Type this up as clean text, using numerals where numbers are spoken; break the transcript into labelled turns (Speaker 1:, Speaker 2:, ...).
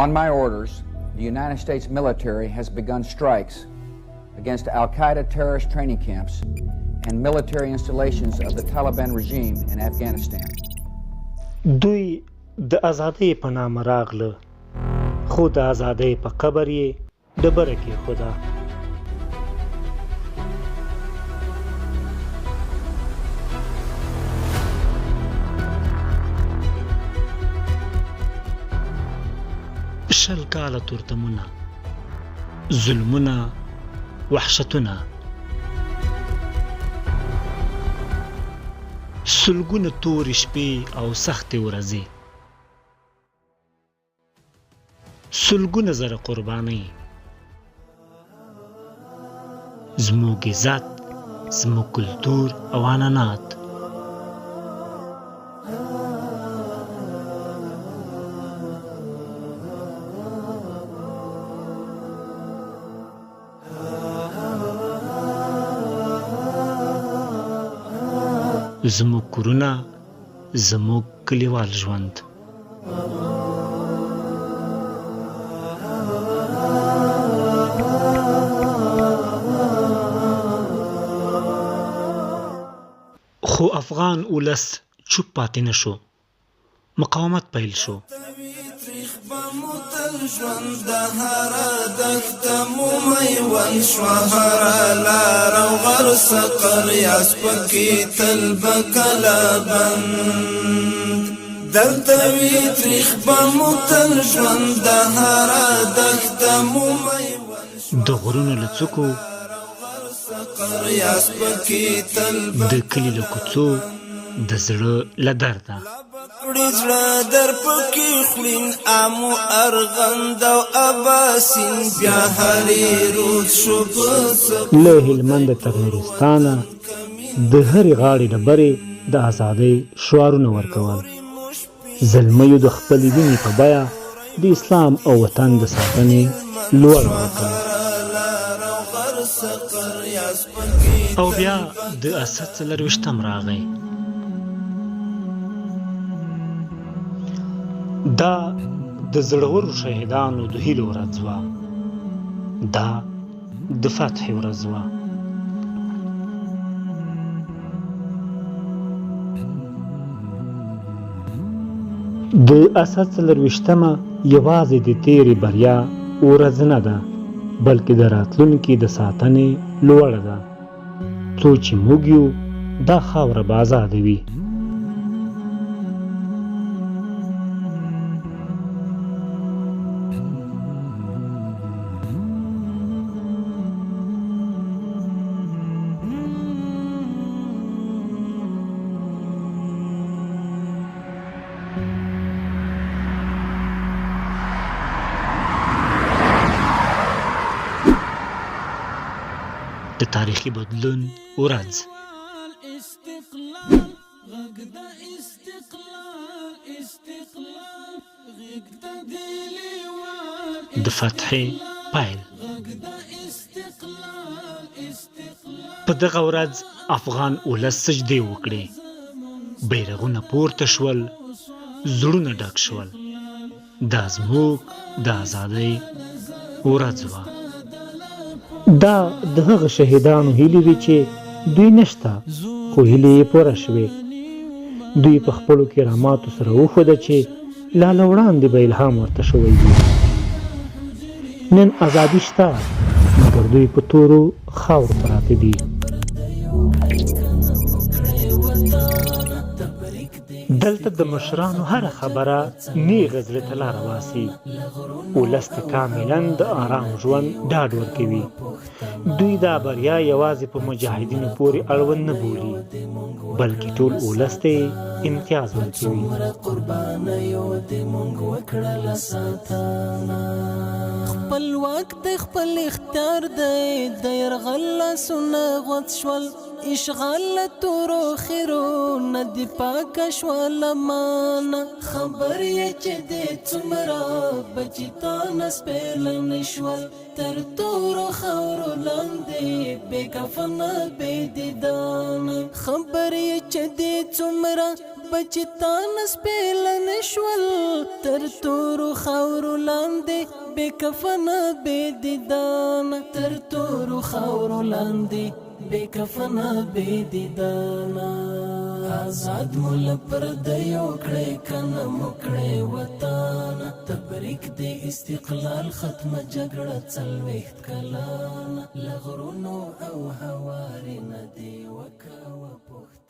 Speaker 1: On my orders, the United States military has begun strikes against Al-Qaeda terrorist training camps and military installations of the Taliban regime in Afghanistan.
Speaker 2: دوی د ازادۍ په نامه راغله خو د ازادۍ په قبر یې ډبره کېښوده. شل کاله تورتمونه، ظلمونه، وحشتونه، سلګونه تورې شپې او سختې ورځې، سلګونه زره قربانۍ، زموږ عزت، زموږ کلتور او عنعنات. زموږ کورونه، زموږ کلیوال ژوند. خو افغان اولس چوپ پاتې نشو. مقاومت پیل شو.
Speaker 3: ژوند د هر دښت مو میوند شوه، هر لار او غر سقر یاس پکې تل به کله بند. دلته وي تریخ به مو تل ژوند د هر دښت مو میوند
Speaker 2: د غرونو له څوکو،
Speaker 3: سقر یاس پکې تل
Speaker 2: د کلي له کوڅو، د زړه له درده
Speaker 3: کړي زړه در پکې خورین امو ارغند او اباسین بیا هرې روز شو په
Speaker 2: له هلمند تر نورستانه د هرې غاړې ډبرې د ازادۍ شعارونه ورکول. زلمیو د خپلې وینې په بیه د اسلام او وطن د ساتنې لوړ ورکړ. او بیا د اسد 24 راغی. دا د زړورو شهیدانو د هیلو ورځ وه. دا د فتح ورځ وه. د اسد 24 یوازې د تیرې بریا ورځ نه ده، بلکې د راتلونکي د ساتنې لوړه ده. څو چې موږ یو، دا خاوره به ازاده وي. د تاریخي بدلون ورځ. د فتحې پیل. په دغه ورځ افغان اولس سجدې وکړې، بیرغونه پورته شول، زړونه ډک شول. دا زموږ د ازادۍ ورځ وه. دا د هغه شهیدانو هیلې وې چې دوی نشته، خو هیلې یې پوره شوې. دوی په خپلو کراماتو سره وښوده چې لا له وړاندې به الهام ورته شوی وي. نن ازادي شته، مګر دوی په تورو خاورو پراته دي. دلته د مشرانو هره خبره نیغه زړه ته لاره باسي. ولس ته کاملاً د آرام ژوند ډاډ ورکوي. دوی دا بریا یوازې په مجاهدینو پورې اړوند نه بولي، بلکې ټول ولس ته امتیاز ورکوي.
Speaker 4: خپل وخت خپل اختیار دی، د یرغل لاسونه غوڅ شول، اشغال تورو خیرو ندی پاک شوال مانا. خبر یې چې د څومره بچی تا نسپیل نشول، تر تورو خاورو لاندې بې کفنه بې دیدان. خبر یې چې د څومره بچتان سپیل نشول تر تورو خاورو لاندې بے کفن بے دیدان تر تورو خاورو لاندې بے کفن بے دیدان آزاد مول پردیو کړه کنه مکړه وطن تبریک دی استقلال ختم جګړه څلويخت کلان لغرونو او هواري ندی وکاو پخت